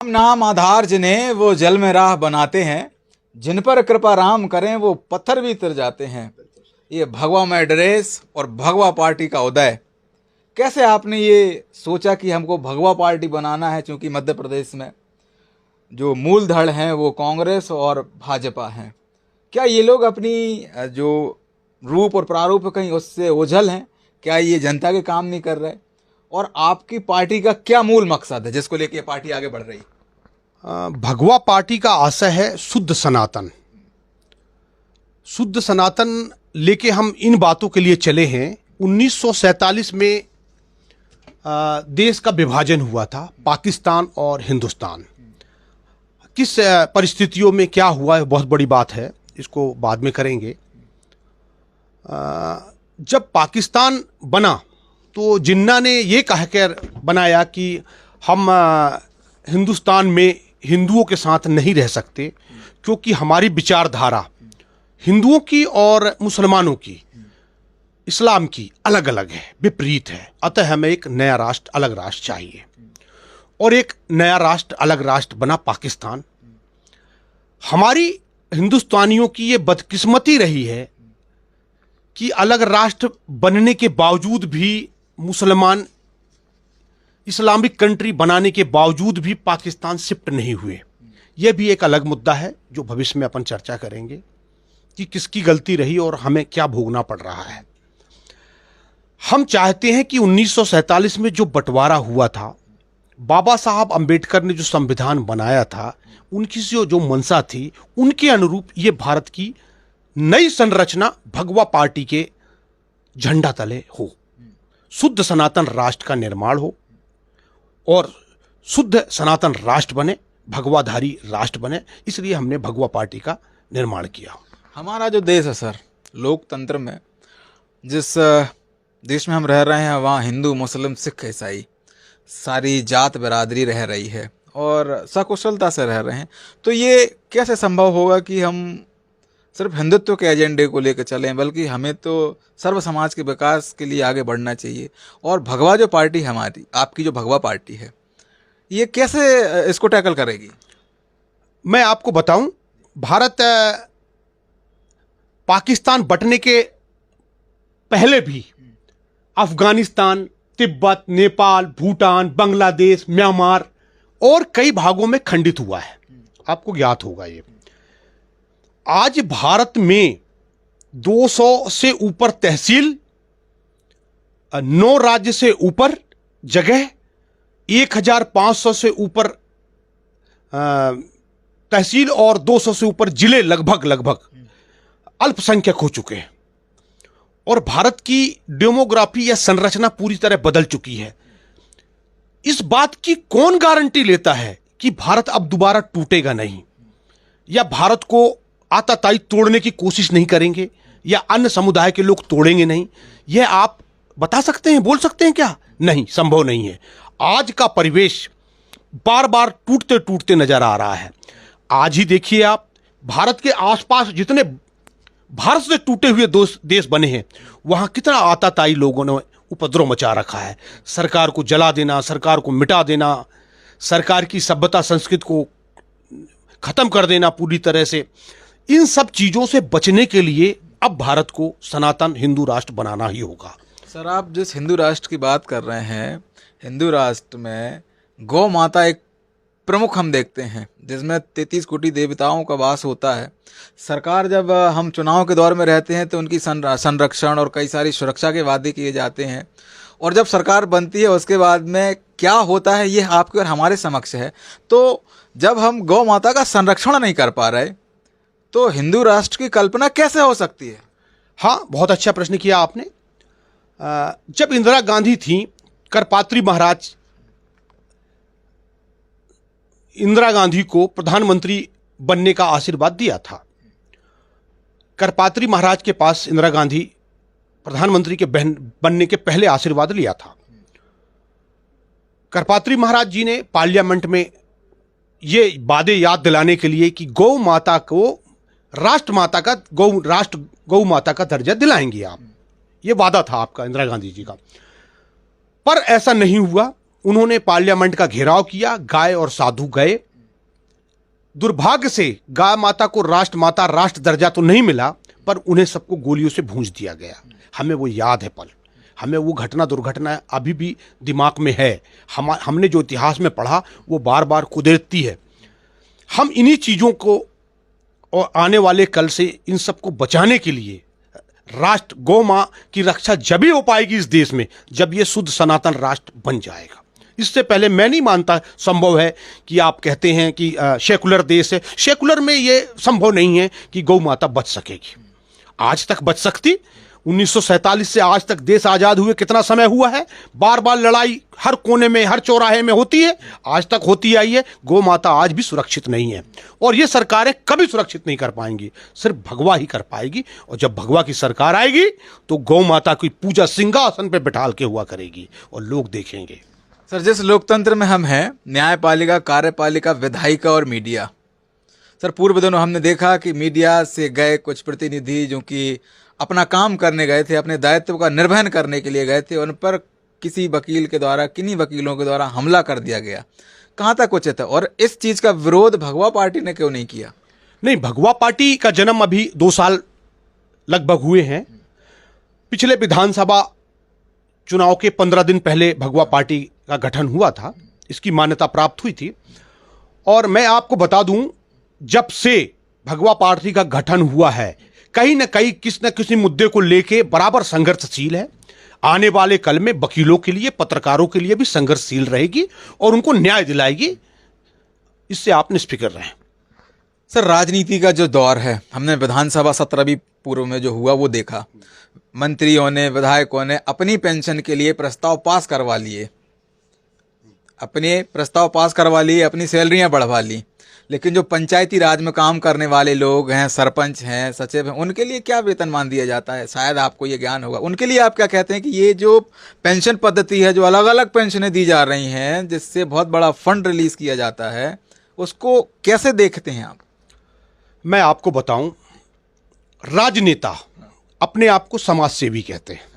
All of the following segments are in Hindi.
राम नाम आधार जिन्हें वो जल में राह बनाते हैं, जिन पर कृपा राम करें वो पत्थर भी तर जाते हैं। ये भगवा में ड्रेस और भगवा पार्टी का उदय, कैसे आपने ये सोचा कि हमको भगवा पार्टी बनाना है? क्योंकि मध्य प्रदेश में जो मूल धड़ हैं वो कांग्रेस और भाजपा हैं। क्या ये लोग अपनी जो रूप और प्रारूप कहीं उससे ओझल हैं? क्या ये जनता के काम नहीं कर रहे? और आपकी पार्टी का क्या मूल मकसद है जिसको लेके पार्टी आगे बढ़ रही है? भगवा पार्टी का आशय है शुद्ध सनातन। शुद्ध सनातन लेके हम इन बातों के लिए चले हैं। 1947 में देश का विभाजन हुआ था, पाकिस्तान और हिंदुस्तान। किस परिस्थितियों में क्या हुआ है बहुत बड़ी बात है, इसको बाद में करेंगे। जब पाकिस्तान बना तो जिन्ना ने ये कहकर बनाया कि हम हिंदुस्तान में हिंदुओं के साथ नहीं रह सकते, क्योंकि हमारी विचारधारा हिंदुओं की और मुसलमानों की, इस्लाम की अलग अलग है, विपरीत है। अतः हमें एक नया राष्ट्र, अलग राष्ट्र चाहिए। और एक नया राष्ट्र, अलग राष्ट्र बना पाकिस्तान। हमारी हिंदुस्तानियों की ये बदकिस्मती रही है कि अलग राष्ट्र बनने के बावजूद भी, मुसलमान इस्लामिक कंट्री बनाने के बावजूद भी पाकिस्तान शिफ्ट नहीं हुए। यह भी एक अलग मुद्दा है जो भविष्य में अपन चर्चा करेंगे कि किसकी गलती रही और हमें क्या भोगना पड़ रहा है। हम चाहते हैं कि 1947 में जो बंटवारा हुआ था, बाबा साहब अंबेडकर ने जो संविधान बनाया था, उनकी जो मंशा थी, उनके अनुरूप ये भारत की नई संरचना भगवा पार्टी के झंडा तले हो। शुद्ध सनातन राष्ट्र का निर्माण हो और शुद्ध सनातन राष्ट्र बने, भगवाधारी राष्ट्र बने। इसलिए हमने भगवा पार्टी का निर्माण किया। हमारा जो देश है सर, लोकतंत्र में जिस देश में हम रह रहे हैं, वहाँ हिंदू, मुस्लिम, सिख, ईसाई सारी जात बिरादरी रह रही है और सकुशलता से रह रहे हैं। तो ये कैसे संभव होगा कि हम सिर्फ हिंदुत्व के एजेंडे को लेकर चलें, बल्कि हमें तो सर्व समाज के विकास के लिए आगे बढ़ना चाहिए। और भगवा जो पार्टी हमारी, आपकी जो भगवा पार्टी है, ये कैसे इसको टैकल करेगी? मैं आपको बताऊं, भारत पाकिस्तान बंटने के पहले भी अफगानिस्तान, तिब्बत, नेपाल, भूटान, बांग्लादेश, म्यांमार और कई भागों में खंडित हुआ है। आपको ज्ञात होगा ये। आज भारत में 200 से ऊपर तहसील, 9 राज्य से ऊपर जगह, 1500 से ऊपर तहसील और 200 से ऊपर जिले लगभग अल्पसंख्यक हो चुके हैं। और भारत की डेमोग्राफी या संरचना पूरी तरह बदल चुकी है। इस बात की कौन गारंटी लेता है कि भारत अब दोबारा टूटेगा नहीं, या भारत को आताताई तोड़ने की कोशिश नहीं करेंगे, या अन्य समुदाय के लोग तोड़ेंगे नहीं? यह आप बता सकते हैं, बोल सकते हैं क्या? नहीं, संभव नहीं है। आज का परिवेश बार बार टूटते टूटते नजर आ रहा है। आज ही देखिए आप, भारत के आसपास जितने भारत से टूटे हुए देश बने हैं, वहां कितना आताताई लोगों ने उपद्रव मचा रखा है। सरकार को जला देना, सरकार को मिटा देना, सरकार की सभ्यता संस्कृति को खत्म कर देना पूरी तरह से। इन सब चीजों से बचने के लिए अब भारत को सनातन हिंदू राष्ट्र बनाना ही होगा। सर, आप जिस हिंदू राष्ट्र की बात कर रहे हैं, हिंदू राष्ट्र में गौ माता एक प्रमुख हम देखते हैं, जिसमें 33 कोटि देवताओं का वास होता है। सरकार, जब हम चुनाव के दौर में रहते हैं तो उनकी संरक्षण और कई सारी सुरक्षा के वादे किए जाते हैं, और जब सरकार बनती है उसके बाद में क्या होता है ये आपके और हमारे समक्ष है। तो जब हम गौ माता का संरक्षण नहीं कर पा रहे तो हिंदू राष्ट्र की कल्पना कैसे हो सकती है? हाँ, बहुत अच्छा प्रश्न किया आपने। जब इंदिरा गांधी थी, करपात्री महाराज इंदिरा गांधी को प्रधानमंत्री बनने का आशीर्वाद दिया था। करपात्री महाराज के पास इंदिरा गांधी प्रधानमंत्री के बनने के पहले आशीर्वाद लिया था। करपात्री महाराज जी ने पार्लियामेंट में ये वादे याद दिलाने के लिए कि गौ माता को राष्ट्र माता का, गौ माता का दर्जा दिलाएंगे आप, ये वादा था आपका, इंदिरा गांधी जी का। पर ऐसा नहीं हुआ। उन्होंने पार्लियामेंट का घेराव किया, गाय और साधु गए। दुर्भाग्य से गाय माता को राष्ट्रमाता राष्ट्र दर्जा तो नहीं मिला, पर उन्हें सबको गोलियों से भूंज दिया गया। हमें वो याद है पल, हमें वो घटना दुर्घटना अभी भी दिमाग में है। हमने जो इतिहास में पढ़ा वो बार बार कुदरती है। हम इन्हीं चीज़ों को और आने वाले कल से इन सबको बचाने के लिए राष्ट्र गौ माँ की रक्षा जब ही हो पाएगी इस देश में, जब ये शुद्ध सनातन राष्ट्र बन जाएगा। इससे पहले मैं नहीं मानता संभव है कि आप कहते हैं कि सेकुलर देश है, सेकुलर में ये संभव नहीं है कि गौ माता बच सकेगी। आज तक बच सकती, 1947 से आज तक देश आज़ाद हुए कितना समय हुआ है, बार बार लड़ाई हर कोने में हर चौराहे में होती है, आज तक होती आई है। गौ माता आज भी सुरक्षित नहीं है और ये सरकारें कभी सुरक्षित नहीं कर पाएंगी, सिर्फ भगवा ही कर पाएगी। और जब भगवा की सरकार आएगी तो गौ माता की पूजा सिंहासन पे बिठाल के हुआ करेगी और लोग देखेंगे। सर, जिस लोकतंत्र में हम हैं, न्यायपालिका, कार्यपालिका, विधायिका और मीडिया, सर पूर्व दिनों हमने देखा कि मीडिया से गए कुछ प्रतिनिधि जो कि अपना काम करने गए थे, अपने दायित्व का निर्वहन करने के लिए गए थे, उन पर किसी वकील के द्वारा, किन्हीं वकीलों के द्वारा हमला कर दिया गया। कहाँ तक उचित है और इस चीज़ का विरोध भगवा पार्टी ने क्यों नहीं किया? नहीं, भगवा पार्टी का जन्म अभी 2 साल लगभग हुए हैं। पिछले विधानसभा चुनाव के 15 दिन पहले भगवा पार्टी का गठन हुआ था, इसकी मान्यता प्राप्त हुई थी। और मैं आपको बता दूं, जब से भगवा पार्टी का गठन हुआ है, कहीं ना कहीं किसी न किसी मुद्दे को लेके बराबर संघर्षशील है। आने वाले कल में वकीलों के लिए, पत्रकारों के लिए भी संघर्षशील रहेगी और उनको न्याय दिलाएगी, इससे आप निष्फिक्र रहें। सर, राजनीति का जो दौर है, हमने विधानसभा सत्र भी पूर्व में जो हुआ वो देखा। मंत्रियों ने, विधायकों ने अपनी पेंशन के लिए प्रस्ताव पास करवा लिए, अपनी सैलरियां बढ़वा ली, लेकिन जो पंचायती राज में काम करने वाले लोग हैं, सरपंच हैं, सचिव हैं, उनके लिए क्या वेतनमान दिया जाता है? शायद आपको ये ज्ञान होगा। उनके लिए आप क्या कहते हैं कि ये जो पेंशन पद्धति है, जो अलग अलग पेंशनें दी जा रही हैं, जिससे बहुत बड़ा फंड रिलीज किया जाता है, उसको कैसे देखते हैं आप? मैं आपको बताऊं, राजनेता अपने आप को समाज सेवी कहते हैं।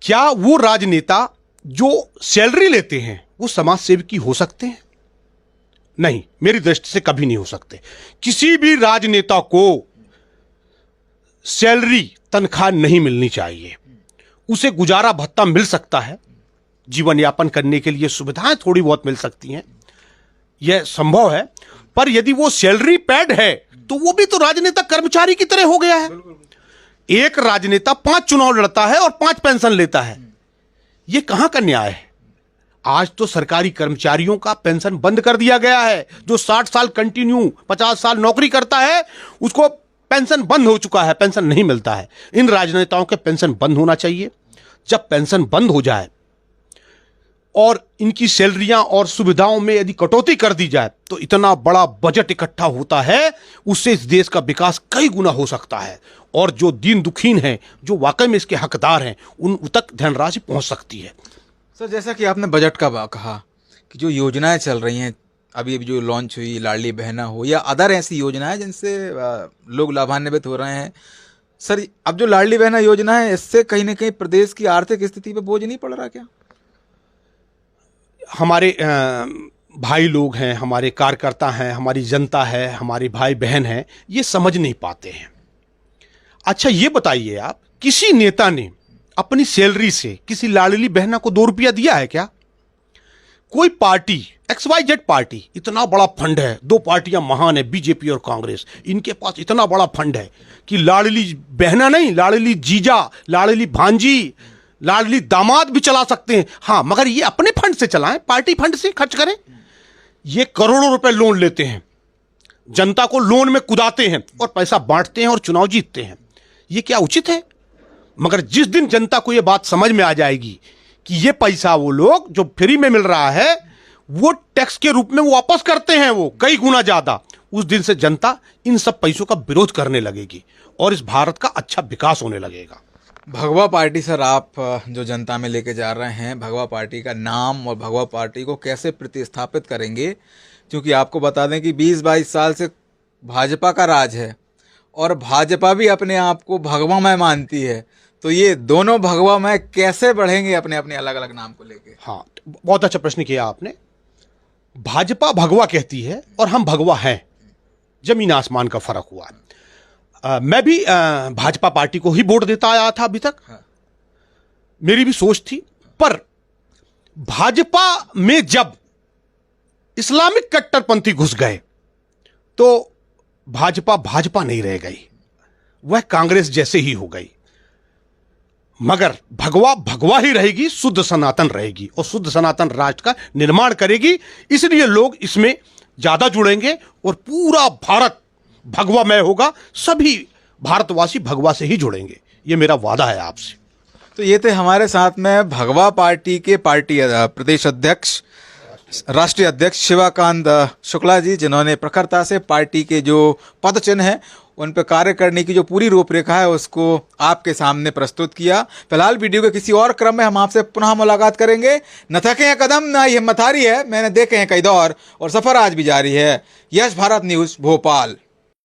क्या वो राजनेता जो सैलरी लेते हैं वो समाज सेवकी हो सकते हैं? नहीं, मेरी दृष्टि से कभी नहीं हो सकते। किसी भी राजनेता को सैलरी, तनख्वाह नहीं मिलनी चाहिए। उसे गुजारा भत्ता मिल सकता है, जीवन यापन करने के लिए सुविधाएं थोड़ी बहुत मिल सकती हैं, यह संभव है। पर यदि वो सैलरी पेड है तो वो भी तो राजनेता कर्मचारी की तरह हो गया है। एक राजनेता 5 चुनाव लड़ता है और 5 पेंशन लेता है, ये कहां का न्याय है? आज तो सरकारी कर्मचारियों का पेंशन बंद कर दिया गया है। जो 60 साल कंटिन्यू 50 साल नौकरी करता है उसको पेंशन बंद हो चुका है, पेंशन नहीं मिलता है। इन राजनेताओं के पेंशन बंद होना चाहिए। जब पेंशन बंद हो जाए और इनकी सैलरियां और सुविधाओं में यदि कटौती कर दी जाए तो इतना बड़ा बजट इकट्ठा होता है, उससे इस देश का विकास कई गुना हो सकता है और जो दीन दुखीन हैं, जो वाकई में इसके हकदार हैं, उन तक धनराशि पहुंच सकती है। सर, जैसा कि आपने बजट का कहा कि जो योजनाएं चल रही हैं, अभी जो लॉन्च हुई, लाडली बहना हो या अदर ऐसी योजनाएं जिनसे लोग लाभान्वित हो रहे हैं, सर अब जो लाडली बहना योजना है, इससे कहीं ना कहीं प्रदेश की आर्थिक स्थिति पे बोझ नहीं पड़ रहा क्या? हमारे भाई लोग हैं, हमारे कार्यकर्ता हैं, हमारी जनता है, हमारे भाई बहन हैं, ये समझ नहीं पाते हैं। अच्छा ये बताइए आप, किसी नेता ने अपनी सैलरी से किसी लाडली बहना को 2 रुपया दिया है क्या? कोई पार्टी, XYZ पार्टी, इतना बड़ा फंड है, 2 पार्टियां महान है, बीजेपी और कांग्रेस, इनके पास इतना बड़ा फंड है कि लाडली बहना नहीं, लाडली जीजा, लाडली भांजी, लाडली दामाद भी चला सकते हैं। हाँ, मगर ये अपने फंड से चलाएं, पार्टी फंड से खर्च करें। ये करोड़ों रुपए लोन लेते हैं, जनता को लोन में कुदाते हैं और पैसा बांटते हैं और चुनाव जीतते हैं। ये क्या उचित है? मगर जिस दिन जनता को यह बात समझ में आ जाएगी कि ये पैसा वो लोग जो फ्री में मिल रहा है वो टैक्स के रूप में वापस करते हैं, वो कई गुना ज्यादा, उस दिन से जनता इन सब पैसों का विरोध करने लगेगी और इस भारत का अच्छा विकास होने लगेगा। भगवा पार्टी, सर आप जो जनता में लेके जा रहे हैं, भगवा पार्टी का नाम और भगवा पार्टी को कैसे प्रतिस्थापित करेंगे? क्योंकि आपको बता दें कि 20-22 साल से भाजपा का राज है और भाजपा भी अपने आप को भगवामय मानती है, तो ये दोनों भगवा में कैसे बढ़ेंगे अपने अपने अलग अलग नाम को लेके? हाँ, बहुत अच्छा प्रश्न किया आपने। भाजपा भगवा कहती है और हम भगवा हैं, जमीन आसमान का फर्क हुआ है। मैं भी भाजपा पार्टी को ही वोट देता आया था अभी तक। हाँ। मेरी भी सोच थी, पर भाजपा में जब इस्लामिक कट्टरपंथी घुस गए तो भाजपा भाजपा नहीं रह गई, वह कांग्रेस जैसे ही हो गई। मगर भगवा भगवा ही रहेगी, शुद्ध सनातन रहेगी और शुद्ध सनातन राष्ट्र का निर्माण करेगी। इसलिए लोग इसमें ज्यादा जुड़ेंगे और पूरा भारत भगवामय होगा। सभी भारतवासी भगवा से ही जुड़ेंगे, ये मेरा वादा है आपसे। तो ये थे हमारे साथ में भगवा पार्टी के प्रदेश अध्यक्ष, राष्ट्रीय अध्यक्ष शिवाकांत शुक्ला जी, जिन्होंने प्रखरता से पार्टी के जो पद चिन्ह हैं उन पर कार्य करने की जो पूरी रूपरेखा है उसको आपके सामने प्रस्तुत किया। फिलहाल वीडियो के किसी और क्रम में हम आपसे पुनः मुलाकात करेंगे। न थके हैं कदम, न हिम्मत हारी है, मैंने देखे हैं कई दौर, और सफर आज भी जारी है। यश भारत न्यूज़, भोपाल।